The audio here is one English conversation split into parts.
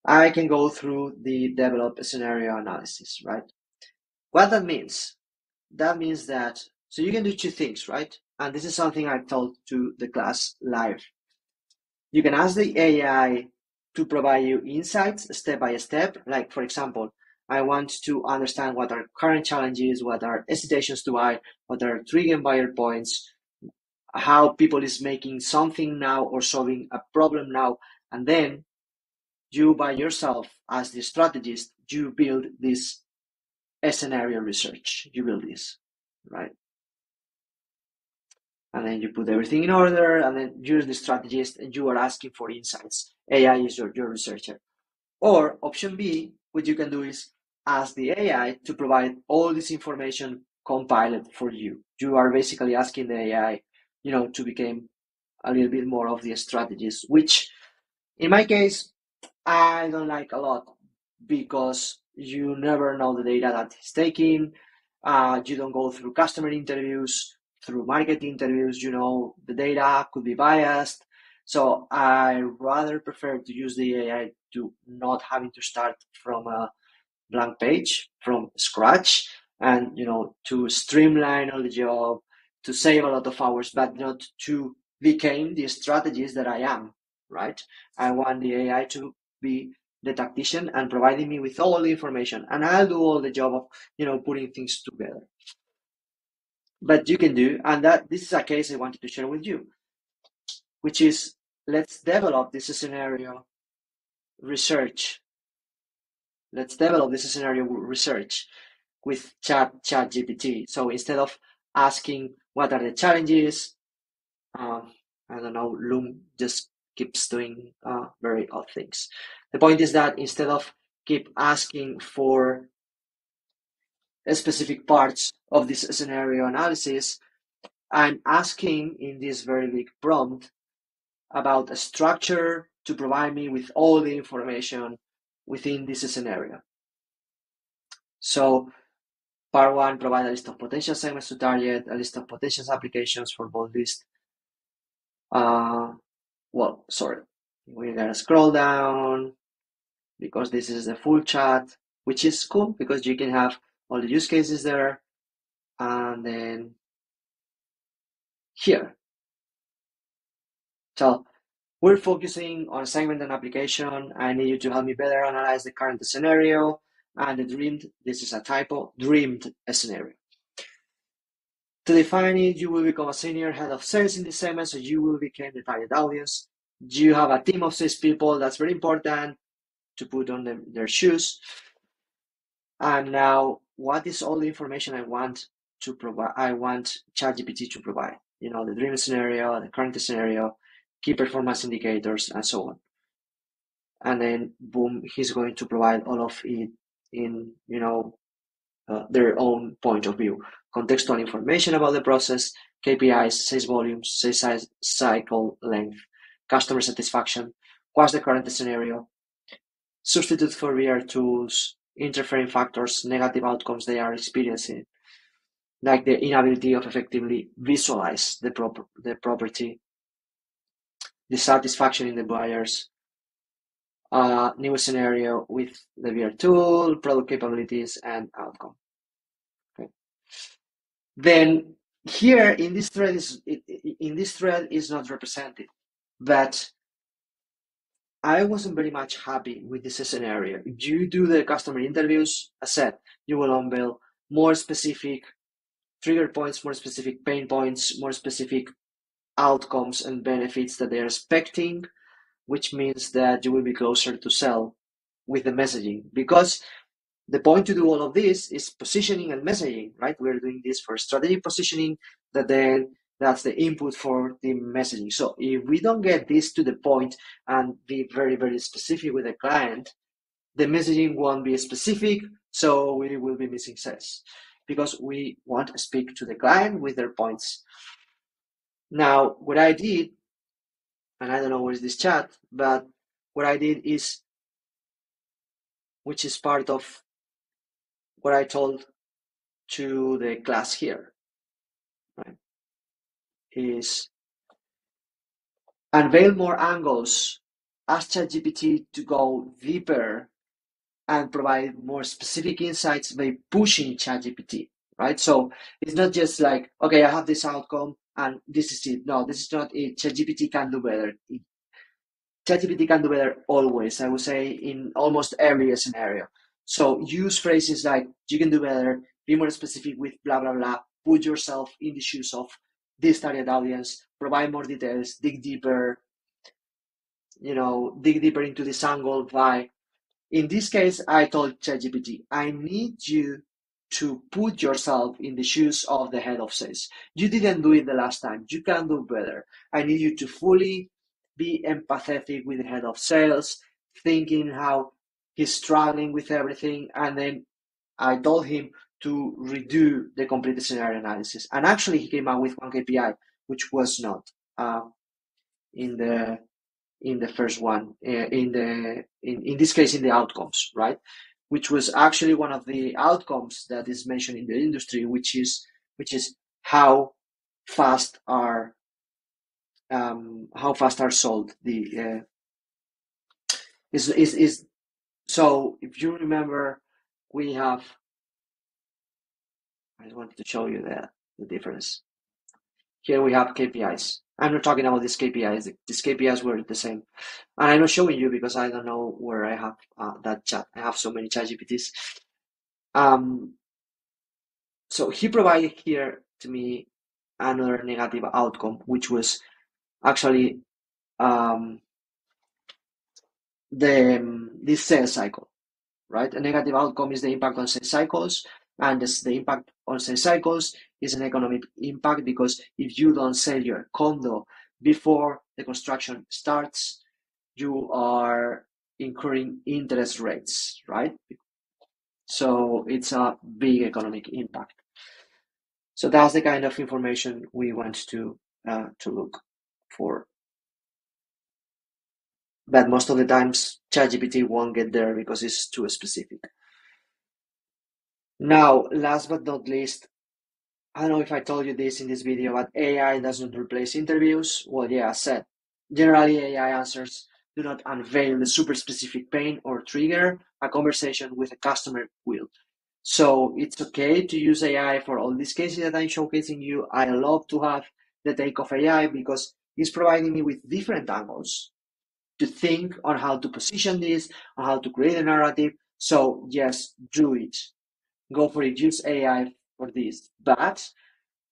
I can go through the develop scenario analysis, right? What that means? That means that, so you can do two things, right? And this is something I told to the class live. You can ask the AI to provide you insights step by step. Like, for example, I want to understand what are current challenges, what are hesitations to buy, what are triggering buyer points, how people is making something now or solving a problem now. And then you by yourself as the strategist, you build this scenario research. You build this, right? And then you put everything in order, and then you're the strategist and you are asking for insights. AI is your researcher. Or option B, what you can do is ask the AI to provide all this information compiled for you. You are basically asking the AI, to become a little bit more of the strategist, which in my case, I don't like a lot because you never know the data that he's taking. You don't go through customer interviews, through market interviews, the data could be biased. So I rather prefer to use the AI to not having to start from a blank page, from scratch, and, to streamline all the job, to save a lot of hours, but not to become the strategist that I am, right? I want the AI to be the tactician and providing me with all the information, and I'll do all the job of, putting things together. But you can do, and that this is a case I wanted to share with you, which is, let's develop this scenario research. Let's develop this scenario research with ChatGPT. So instead of asking what are the challenges, I don't know, Loom just keeps doing very odd things. The point is that instead of keep asking for specific parts of this scenario analysis, I'm asking in this very big prompt about a structure to provide me with all the information within this scenario. So part one, provide a list of potential segments to target, a list of potential applications for both lists. We're gonna scroll down because this is the full chat, which is cool because you can have all the use cases there. And then here. So we're focusing on segment and application. I need you to help me better analyze the current scenario and the dreamed, this is a typo, dreamed scenario. To define it, you will become a senior head of sales in this segment, so you will become the target audience. You have a team of 6 people, that's very important to put on their shoes. And now, what is all the information I want to provide? I want ChatGPT to provide, the dream scenario, the current scenario, key performance indicators, and so on. And then, boom, he's going to provide all of it in, their own point of view. Contextual information about the process, KPIs, sales volumes, sales size, cycle length, customer satisfaction, what's the current scenario, substitute for VR tools, interfering factors, negative outcomes they are experiencing, like the inability of effectively visualize the property, dissatisfaction in the buyers, new scenario with the VR tool, product capabilities, and outcome. Okay. Then here in this thread is not represented, but I wasn't very much happy with this scenario. If you do the customer interviews, as said, you will unveil more specific trigger points, more specific pain points, more specific outcomes and benefits that they're expecting, which means that you will be closer to sell with the messaging. Because the point to do all of this is positioning and messaging, right? We're doing this for strategy positioning, that's the input for the messaging. So if we don't get this to the point and be very, very specific with the client, the messaging won't be specific, so we will be missing sales because we want to speak to the client with their points. Now, what I did, and I don't know where is this chat, but what I did is, which is part of what I told to the class here, right, is unveil more angles ask ChatGPT to go deeper and provide more specific insights by pushing ChatGPT, right? So it's not just like, okay, I have this outcome and this is it. No, this is not it. ChatGPT can do better. ChatGPT can do better always, I would say, in almost every scenario. So use phrases like, you can do better, be more specific with blah, blah, blah, put yourself in the shoes of this target audience, provide more details, dig deeper, dig deeper into this angle by, in this case, I told ChatGPT, I need you to put yourself in the shoes of the head of sales. You didn't do it the last time. You can do better. I need you to fully be empathetic with the head of sales, thinking how he's struggling with everything. And then I told him to redo the complete scenario analysis. And actually, he came out with one KPI, which was not in the first one, in this case, in the outcomes, right? Which was actually one of the outcomes that is mentioned in the industry, which is how fast are sold the is so if you remember, we have, I just wanted to show you the difference. Here we have KPIs. I'm not talking about these KPIs. These KPIs were the same. And I'm not showing you because I don't know where I have that chat. I have so many ChatGPTs. So he provided here to me another negative outcome, which was actually this sales cycle, right? A negative outcome is the impact on sales cycles, and the impact on sales cycles is an economic impact, because if you don't sell your condo before the construction starts, you are incurring interest rates, right? So it's a big economic impact. So that's the kind of information we want to look for. But most of the times, ChatGPT won't get there because it's too specific. Now, last but not least, I don't know if I told you this in this video, but AI doesn't replace interviews. Well, yeah, I said. Generally, AI answers do not unveil the super specific pain or trigger a conversation with a customer will. So it's okay to use AI for all these cases that I'm showcasing you. I love to have the take of AI because it's providing me with different angles to think on how to position this, on how to create a narrative. So yes, do it. Go for it. Use AI for this. But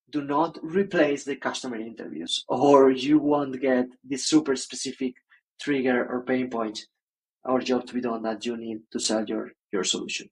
do not replace the customer interviews, or you won't get this super specific trigger or pain point or job to be done that you need to sell your solution.